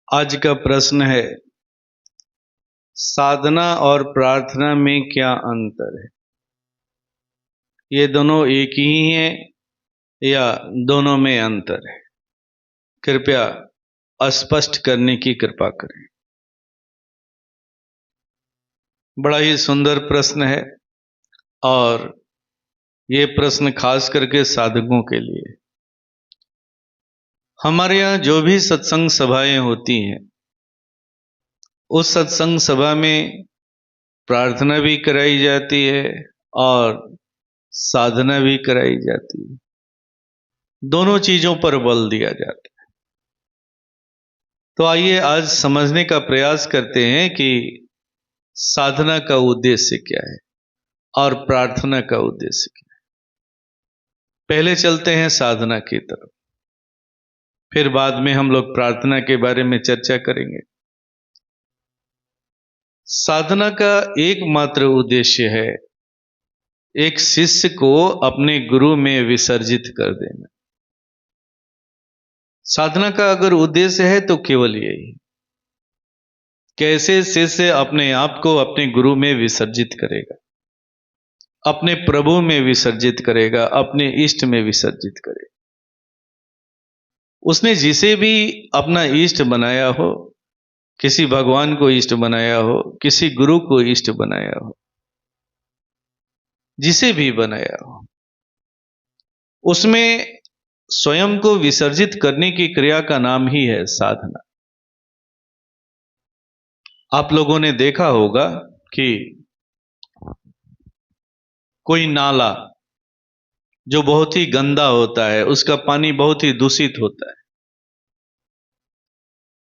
आज का प्रश्न है, साधना और प्रार्थना में क्या अंतर है? ये दोनों एक ही हैं या दोनों में अंतर है? कृपया स्पष्ट करने की कृपा करें। बड़ा ही सुंदर प्रश्न है और ये प्रश्न खास करके साधकों के लिए। हमारे यहाँ जो भी सत्संग सभाएं होती हैं, उस सत्संग सभा में प्रार्थना भी कराई जाती है और साधना भी कराई जाती है। दोनों चीजों पर बल दिया जाता है। तो आइए आज समझने का प्रयास करते हैं कि साधना का उद्देश्य क्या है और प्रार्थना का उद्देश्य क्या है। पहले चलते हैं साधना की तरफ, फिर बाद में हम लोग प्रार्थना के बारे में चर्चा करेंगे। साधना का एकमात्र उद्देश्य है एक शिष्य को अपने गुरु में विसर्जित कर देना। साधना का अगर उद्देश्य है तो केवल यही, कैसे शिष्य अपने आप को अपने गुरु में विसर्जित करेगा, अपने प्रभु में विसर्जित करेगा, अपने इष्ट में विसर्जित करेगा। उसने जिसे भी अपना इष्ट बनाया हो, किसी भगवान को इष्ट बनाया हो, किसी गुरु को इष्ट बनाया हो, जिसे भी बनाया हो, उसमें स्वयं को विसर्जित करने की क्रिया का नाम ही है साधना। आप लोगों ने देखा होगा कि कोई नाला जो बहुत ही गंदा होता है, उसका पानी बहुत ही दूषित होता है,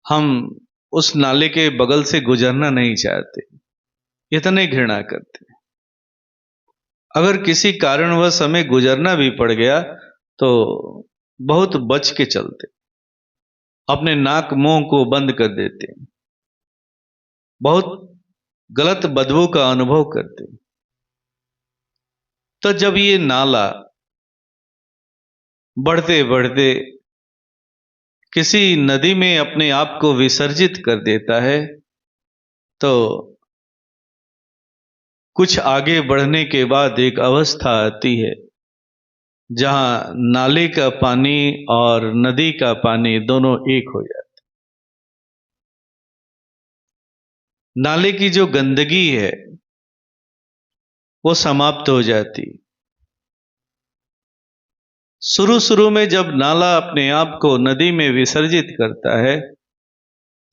हम उस नाले के बगल से गुजरना नहीं चाहते, इतने घृणा करते। अगर किसी कारणवश हमें गुजरना भी पड़ गया तो बहुत बच के चलते, अपने नाक मुंह को बंद कर देते, बहुत गलत बदबू का अनुभव करते। तो जब ये नाला बढ़ते बढ़ते किसी नदी में अपने आप को विसर्जित कर देता है, तो कुछ आगे बढ़ने के बाद एक अवस्था आती है जहां नाले का पानी और नदी का पानी दोनों एक हो जाते। नाले की जो गंदगी है वो समाप्त हो जाती। शुरू शुरू में जब नाला अपने आप को नदी में विसर्जित करता है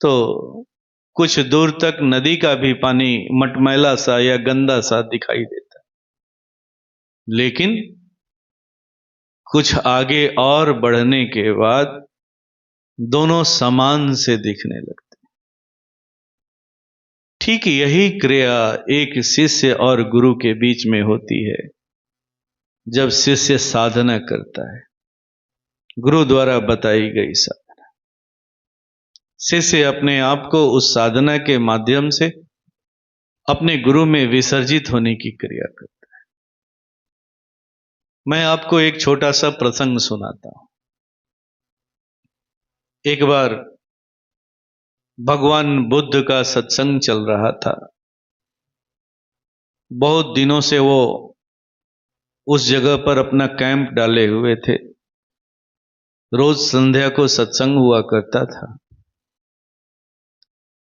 तो कुछ दूर तक नदी का भी पानी मटमैला सा या गंदा सा दिखाई देता है, लेकिन कुछ आगे और बढ़ने के बाद दोनों समान से दिखने लगते। ठीक यही क्रिया एक शिष्य और गुरु के बीच में होती है। जब शिष्य साधना करता है, गुरु द्वारा बताई गई साधना, शिष्य अपने आप को उस साधना के माध्यम से अपने गुरु में विसर्जित होने की क्रिया करता है। मैं आपको एक छोटा सा प्रसंग सुनाता हूं। एक बार भगवान बुद्ध का सत्संग चल रहा था। बहुत दिनों से वो उस जगह पर अपना कैंप डाले हुए थे। रोज संध्या को सत्संग हुआ करता था।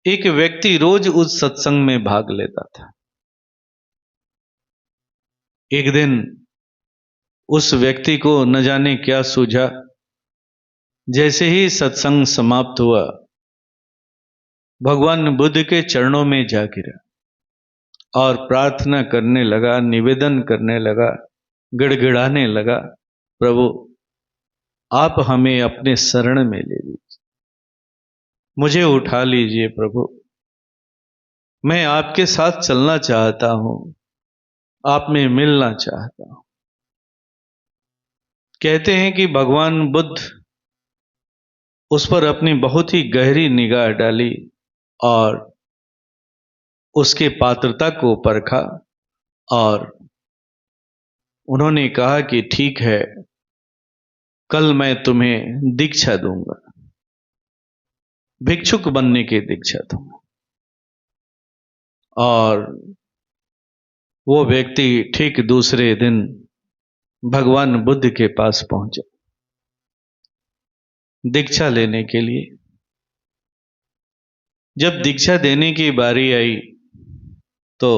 एक व्यक्ति रोज उस सत्संग में भाग लेता था। एक दिन उस व्यक्ति को न जाने क्या सूझा, जैसे ही सत्संग समाप्त हुआ, भगवान बुद्ध के चरणों में जा गिरा और प्रार्थना करने लगा, निवेदन करने लगा, गिड़गिड़ाने लगा, प्रभु आप हमें अपने शरण में ले लीजिए, मुझे उठा लीजिए प्रभु, मैं आपके साथ चलना चाहता हूं, आप में मिलना चाहता हूं। कहते हैं कि भगवान बुद्ध उस पर अपनी बहुत ही गहरी निगाह डाली और उसके पात्रता को परखा और उन्होंने कहा कि ठीक है, कल मैं तुम्हें दीक्षा दूंगा। भिक्षुक बनने की दीक्षा दूंगा। और वो व्यक्ति ठीक दूसरे दिन भगवान बुद्ध के पास पहुंचा दीक्षा लेने के लिए। जब दीक्षा देने की बारी आई तो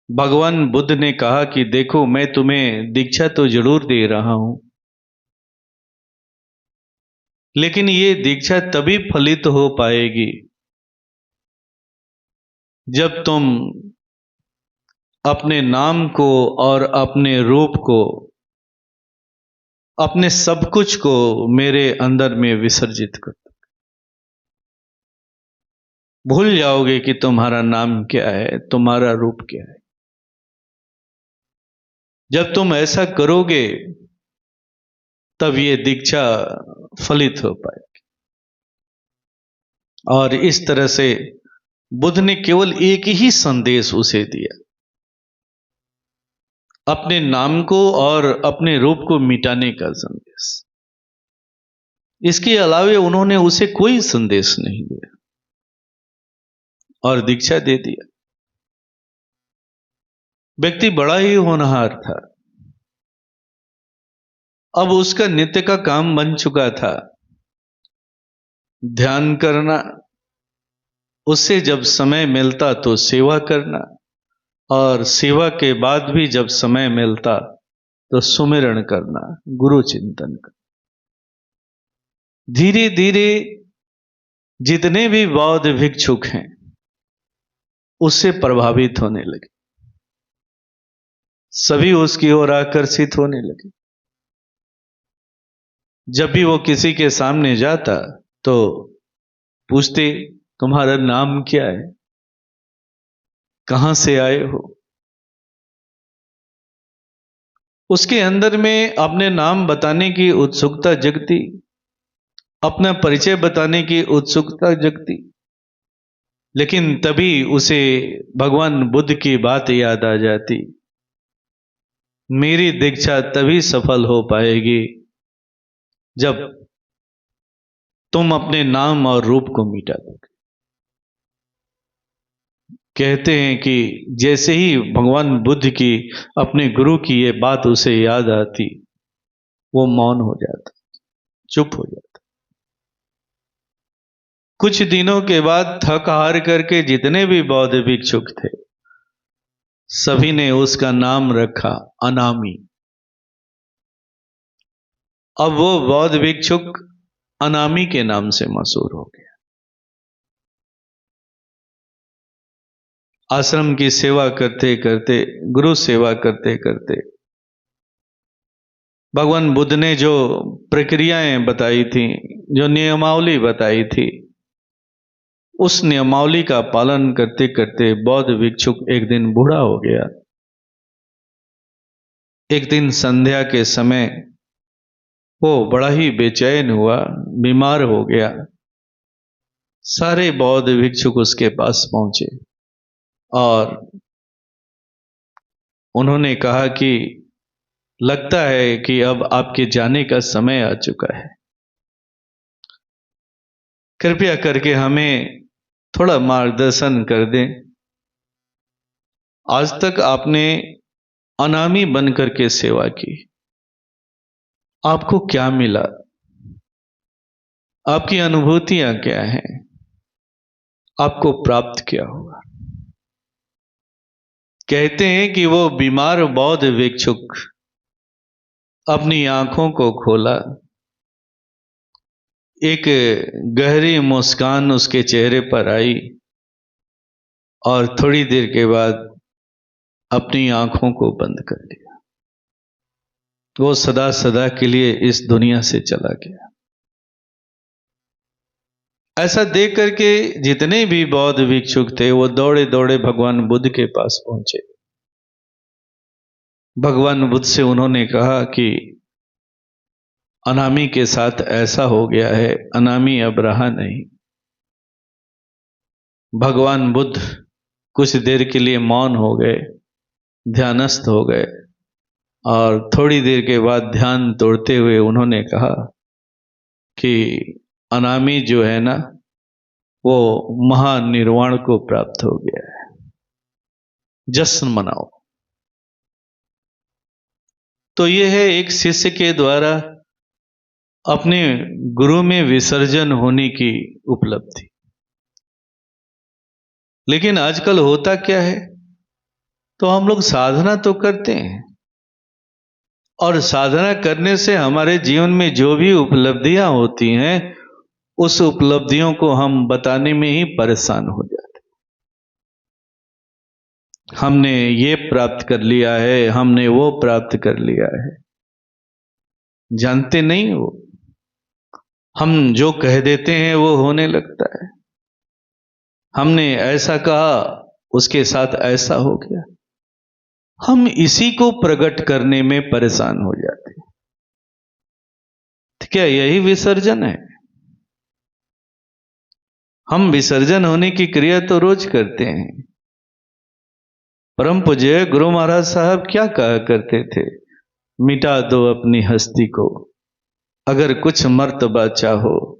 भगवान बुद्ध ने कहा कि देखो, मैं तुम्हें दीक्षा तो जरूर दे रहा हूं, लेकिन ये दीक्षा तभी फलित हो पाएगी जब तुम अपने नाम को और अपने रूप को, अपने सब कुछ को मेरे अंदर में विसर्जित कर दो। भूल जाओगे कि तुम्हारा नाम क्या है, तुम्हारा रूप क्या है। जब तुम ऐसा करोगे तब ये दीक्षा फलित हो पाएगी। और इस तरह से बुद्ध ने केवल एक ही संदेश उसे दिया, अपने नाम को और अपने रूप को मिटाने का संदेश। इसके अलावे उन्होंने उसे कोई संदेश नहीं दिया और दीक्षा दे दिया। व्यक्ति बड़ा ही होनहार था। अब उसका नित्य का काम बन चुका था ध्यान करना, उससे जब समय मिलता तो सेवा करना, और सेवा के बाद भी जब समय मिलता तो सुमिरन करना, गुरु चिंतन करना। धीरे धीरे जितने भी बौद्ध भिक्षुक हैं उससे प्रभावित होने लगे, सभी उसकी ओर आकर्षित होने लगे। जब भी वो किसी के सामने जाता तो पूछते, तुम्हारा नाम क्या है, कहां से आए हो। उसके अंदर में अपने नाम बताने की उत्सुकता जगती, अपना परिचय बताने की उत्सुकता जगती। लेकिन तभी उसे भगवान बुद्ध की बात याद आ जाती, मेरी दीक्षा तभी सफल हो पाएगी जब तुम अपने नाम और रूप को मिटा दोगे। कहते हैं कि जैसे ही भगवान बुद्ध की, अपने गुरु की ये बात उसे याद आती, वो मौन हो जाता, चुप हो जाता। कुछ दिनों के बाद थक हार करके जितने भी बौद्ध भिक्षुक थे सभी ने उसका नाम रखा अनामी। अब वो बौद्ध भिक्षुक अनामी के नाम से मशहूर हो गया। आश्रम की सेवा करते करते, गुरु सेवा करते करते भगवान बुद्ध ने जो प्रक्रियाएं बताई थी, जो नियमावली बताई थी, उस नियमावली का पालन करते करते बौद्ध भिक्षुक एक दिन बूढ़ा हो गया। एक दिन संध्या के समय वो बड़ा ही बेचैन हुआ, बीमार हो गया। सारे बौद्ध भिक्षुक उसके पास पहुंचे और उन्होंने कहा कि लगता है कि अब आपके जाने का समय आ चुका है, कृपया करके हमें थोड़ा मार्गदर्शन कर दें। आज तक आपने अनामी बनकर के सेवा की, आपको क्या मिला, आपकी अनुभूतियां क्या हैं, आपको प्राप्त क्या हुआ। कहते हैं कि वो बीमार बौद्ध भिक्षुक अपनी आंखों को खोला, एक गहरी मुस्कान उसके चेहरे पर आई और थोड़ी देर के बाद अपनी आंखों को बंद कर लिया। वो सदा सदा के लिए इस दुनिया से चला गया। ऐसा देख करके जितने भी बौद्ध भिक्षुक थे वो दौड़े दौड़े भगवान बुद्ध के पास पहुंचे। भगवान बुद्ध से उन्होंने कहा कि अनामी के साथ ऐसा हो गया है, अनामी अब रहा नहीं। भगवान बुद्ध कुछ देर के लिए मौन हो गए, ध्यानस्थ हो गए और थोड़ी देर के बाद ध्यान तोड़ते हुए उन्होंने कहा कि अनामी जो है ना, वो महानिर्वाण को प्राप्त हो गया है। जश्न मनाओ। तो ये है एक शिष्य के द्वारा अपने गुरु में विसर्जन होने की उपलब्धि। लेकिन आजकल होता क्या है, तो हम लोग साधना तो करते हैं, और साधना करने से हमारे जीवन में जो भी उपलब्धियां होती हैं, उस उपलब्धियों को हम बताने में ही परेशान हो जाते हैं। हमने ये प्राप्त कर लिया है, हमने वो प्राप्त कर लिया है। जानते नहीं हो, हम जो कह देते हैं वो होने लगता है। हमने ऐसा कहा, उसके साथ ऐसा हो गया। हम इसी को प्रकट करने में परेशान हो जाते हैं। तो क्या यही विसर्जन है? हम विसर्जन होने की क्रिया तो रोज करते हैं। परम पूज्य गुरु महाराज साहब क्या कहा करते थे? मिटा दो अपनी हस्ती को, अगर कुछ मर्तबा चाहो,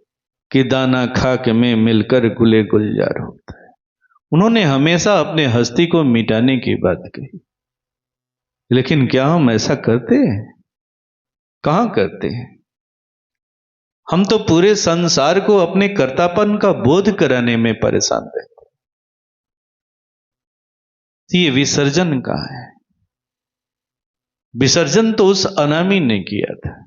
कि दाना खाक में मिलकर गुले गुलजार होता है। उन्होंने हमेशा अपने हस्ती को मिटाने की बात कही। लेकिन क्या हम ऐसा करते हैं? कहां करते हैं? हम तो पूरे संसार को अपने कर्तापन का बोध कराने में परेशान रहते हैं। तो ये विसर्जन कहां है? विसर्जन तो उस अनामी ने किया था।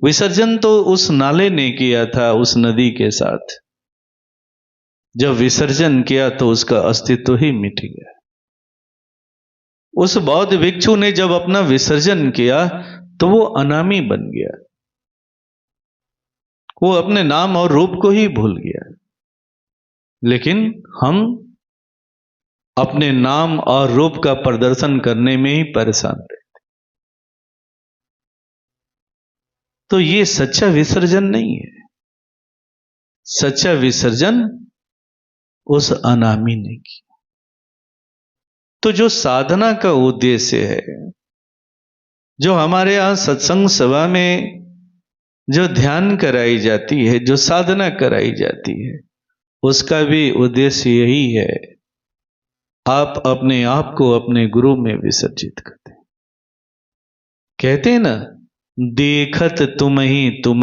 विसर्जन तो उस नाले ने किया था, उस नदी के साथ। जब विसर्जन किया तो उसका अस्तित्व ही मिट गया। उस बौद्ध भिक्षु ने जब अपना विसर्जन किया तो वो अनामी बन गया। वो अपने नाम और रूप को ही भूल गया। लेकिन हम अपने नाम और रूप का प्रदर्शन करने में ही परेशान रहते। तो ये सच्चा विसर्जन नहीं है। सच्चा विसर्जन उस अनामी ने किया। तो जो साधना का उद्देश्य है, जो हमारे यहां सत्संग सभा में जो ध्यान कराई जाती है, जो साधना कराई जाती है, उसका भी उद्देश्य यही है। आप अपने आप को अपने गुरु में विसर्जित करते हैं। कहते हैं ना, देखत तुम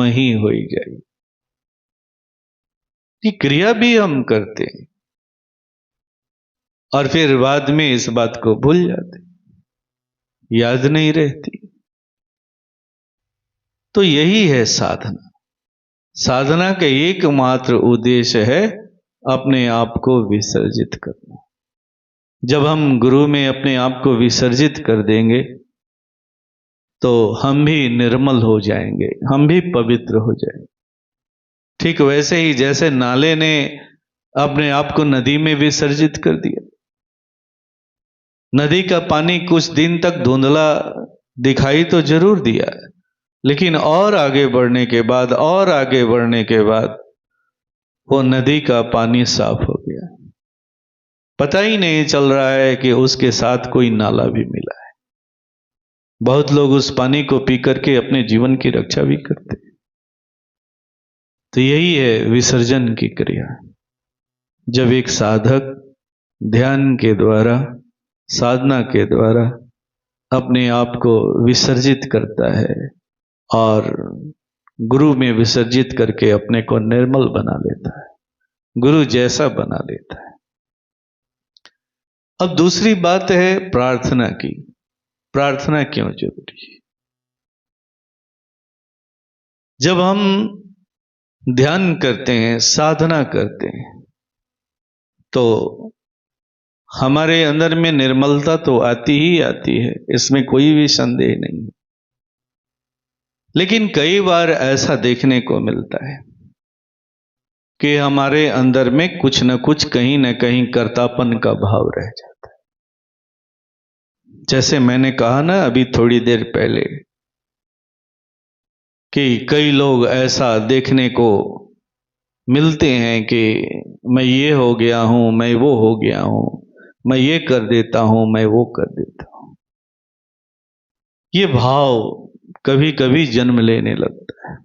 ही होई गई। ये क्रिया भी हम करते हैं और फिर बाद में इस बात को भूल जाते, याद नहीं रहती। तो यही है साधना। साधना का एकमात्र उद्देश्य है अपने आप को विसर्जित करना। जब हम गुरु में अपने आप को विसर्जित कर देंगे तो हम भी निर्मल हो जाएंगे, हम भी पवित्र हो जाएंगे। ठीक वैसे ही जैसे नाले ने अपने आप को नदी में विसर्जित कर दिया। नदी का पानी कुछ दिन तक धुंधला दिखाई तो जरूर दिया, लेकिन और आगे बढ़ने के बाद, और आगे बढ़ने के बाद वो नदी का पानी साफ हो गया। पता ही नहीं चल रहा है कि उसके साथ कोई नाला भी मिला है। बहुत लोग उस पानी को पी करके अपने जीवन की रक्षा भी करते हैं। तो यही है विसर्जन की क्रिया। जब एक साधक ध्यान के द्वारा, साधना के द्वारा अपने आप को विसर्जित करता है और गुरु में विसर्जित करके अपने को निर्मल बना लेता है, गुरु जैसा बना लेता है। अब दूसरी बात है प्रार्थना की। प्रार्थना क्यों जरूरी है? जब हम ध्यान करते हैं, साधना करते हैं, तो हमारे अंदर में निर्मलता तो आती ही आती है, इसमें कोई भी संदेह नहीं। लेकिन कई बार ऐसा देखने को मिलता है कि हमारे अंदर में कुछ न कुछ, कहीं न कहीं कर्तापन का भाव रह जाता है। जैसे मैंने कहा ना अभी थोड़ी देर पहले कि कई लोग ऐसा देखने को मिलते हैं कि मैं ये हो गया हूं, मैं वो हो गया हूं, मैं ये कर देता हूं, मैं वो कर देता हूं। ये भाव कभी कभी जन्म लेने लगता है।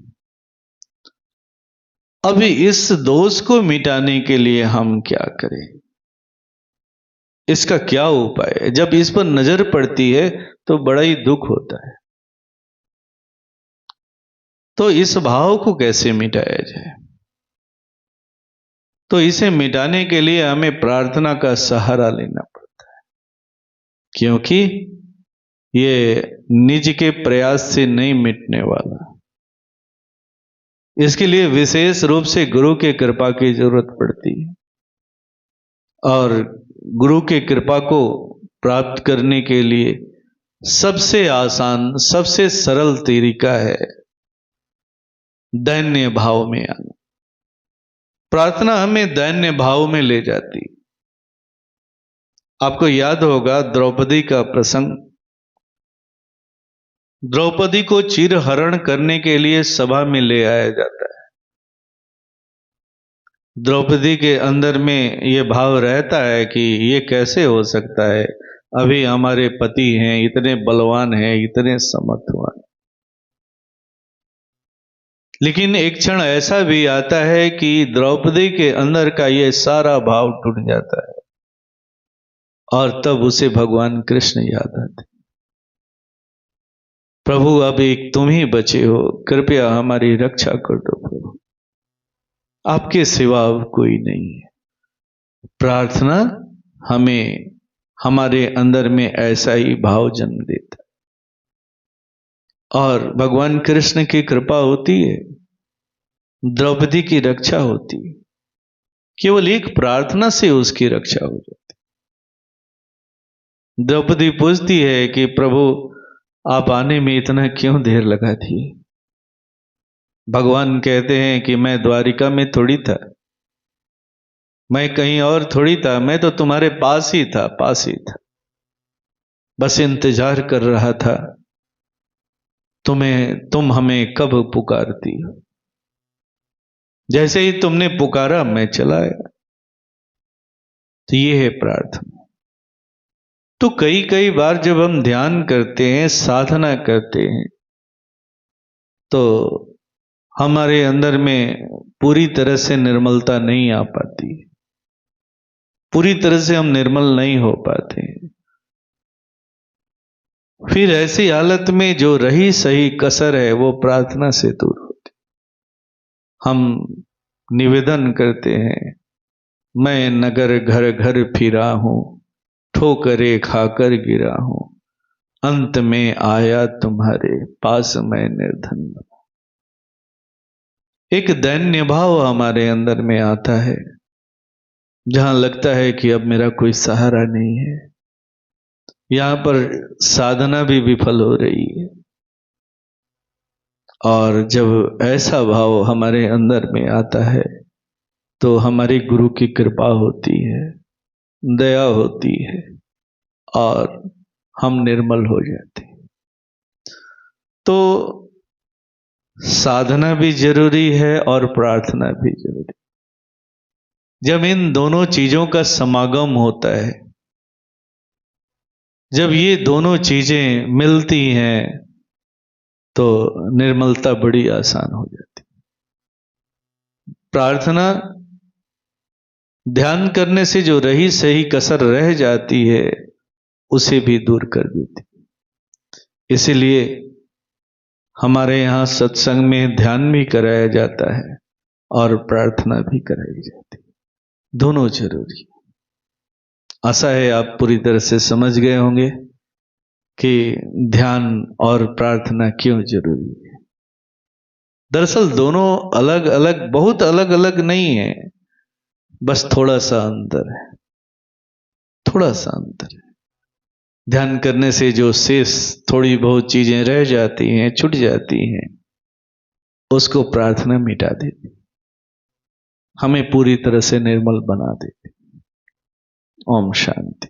अब इस दोष को मिटाने के लिए हम क्या करें, इसका क्या उपाय है? जब इस पर नजर पड़ती है तो बड़ा ही दुख होता है। तो इस भाव को कैसे मिटाया जाए? तो इसे मिटाने के लिए हमें प्रार्थना का सहारा लेना पड़ता है, क्योंकि ये निज के प्रयास से नहीं मिटने वाला। इसके लिए विशेष रूप से गुरु के कृपा की जरूरत पड़ती है, और गुरु के कृपा को प्राप्त करने के लिए सबसे आसान, सबसे सरल तरीका है दैन्य भाव में आना। प्रार्थना हमें दैन्य भाव में ले जाती। आपको याद होगा द्रौपदी का प्रसंग। द्रौपदी को चिरहरण करने के लिए सभा में ले आया जाता है। द्रौपदी के अंदर में ये भाव रहता है कि ये कैसे हो सकता है, अभी हमारे पति हैं, इतने बलवान हैं, इतने समर्थवान। लेकिन एक क्षण ऐसा भी आता है कि द्रौपदी के अंदर का ये सारा भाव टूट जाता है, और तब उसे भगवान कृष्ण याद आते। प्रभु अब एक तुम ही बचे हो, कृपया हमारी रक्षा कर दो प्रभु, आपके सिवा अब कोई नहीं है। प्रार्थना हमें हमारे अंदर में ऐसा ही भाव जन्म देता है, और भगवान कृष्ण की कृपा होती है, द्रौपदी की रक्षा होती है। केवल एक प्रार्थना से उसकी रक्षा हो जाती। द्रौपदी पूछती है कि प्रभु आप आने में इतना क्यों देर लगा दिए? भगवान कहते हैं कि मैं द्वारिका में थोड़ी था, मैं कहीं और थोड़ी था, मैं तो तुम्हारे पास ही था, पास ही था, बस इंतजार कर रहा था तुम हमें कब पुकारती हो। जैसे ही तुमने पुकारा मैं चला आया। तो ये है प्रार्थना। तो कई कई बार जब हम ध्यान करते हैं, साधना करते हैं, तो हमारे अंदर में पूरी तरह से निर्मलता नहीं आ पाती, पूरी तरह से हम निर्मल नहीं हो पाते। फिर ऐसी हालत में जो रही सही कसर है वो प्रार्थना से दूर होती। हम निवेदन करते हैं, मैं नगर घर घर फिरा हूं, ठोकरे खाकर गिरा हूं, अंत में आया तुम्हारे पास मैं निर्धन बना। एक दैन्य भाव हमारे अंदर में आता है, जहां लगता है कि अब मेरा कोई सहारा नहीं है। यहां पर साधना भी विफल हो रही है, और जब ऐसा भाव हमारे अंदर में आता है तो हमारे गुरु की कृपा होती है, दया होती है, और हम निर्मल हो जाते हैं। तो साधना भी जरूरी है और प्रार्थना भी जरूरी। जब इन दोनों चीजों का समागम होता है, जब ये दोनों चीजें मिलती हैं, तो निर्मलता बड़ी आसान हो जाती। प्रार्थना ध्यान करने से जो रही सही कसर रह जाती है उसे भी दूर कर देती। इसीलिए हमारे यहाँ सत्संग में ध्यान भी कराया जाता है और प्रार्थना भी कराई जाती है, दोनों जरूरी। आशा है आप पूरी तरह से समझ गए होंगे कि ध्यान और प्रार्थना क्यों जरूरी है। दरअसल दोनों अलग अलग, बहुत अलग अलग नहीं है, बस थोड़ा सा अंतर है, थोड़ा सा अंतर है। ध्यान करने से जो शेष थोड़ी बहुत चीजें रह जाती हैं, छूट जाती हैं, उसको प्रार्थना मिटा देती, हमें पूरी तरह से निर्मल बना देती। ओम शांति।